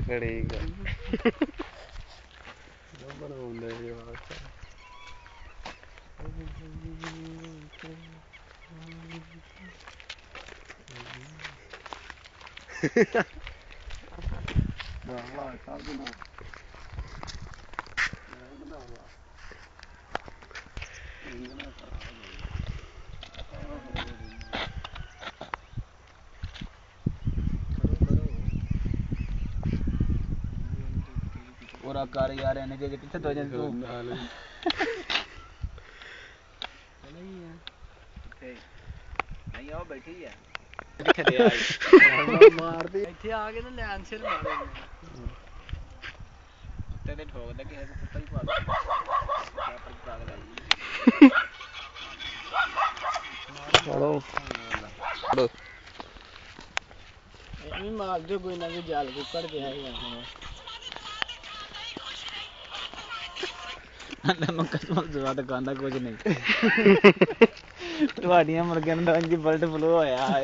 करेगा बनाਉਂਦੇ ਯਾਰ ਵਾਹ ਸਭ ਬਣਾ पूरा कर यार एने के किथे तो जन तू नाल चले ही है किथे नहीं आओ बैठी है किथे दे आई मार दी ਇੱਥੇ ਆ ਕੇ ਨਾ ਲੈਨ ਸਿਰ ਮਾਰੇ ਉੱਤੇ ਤੇ ਠੋਕ ਦੇ ਕਿਸੇ ਨੂੰ ਕੁੱਤਾ ਹੀ ਪਾ ਦੇ ਪਰ ਪਾਗਲ ਆਈ ਚਲੋ ਇਹ ਮਾਰ ਦਿਓ ਕੋਈ ਨਾ ਕੋਈ ਜਾਲ ਕੁੱਕੜ ਪਿਆ ਹੀ ਆ ਮੈਂ ਕਸਮ ਜਵਾ ਤਾਂ ਕਹਿੰਦਾ ਕੁਝ ਨਹੀਂ ਤੁਹਾਡੀਆਂ ਮੁਰਗੀਆਂ ਨੂੰ ਤਾਂ ਇੰਜ ਬਲਟ ਫਲੋ ਹੋਇਆ ਹੈ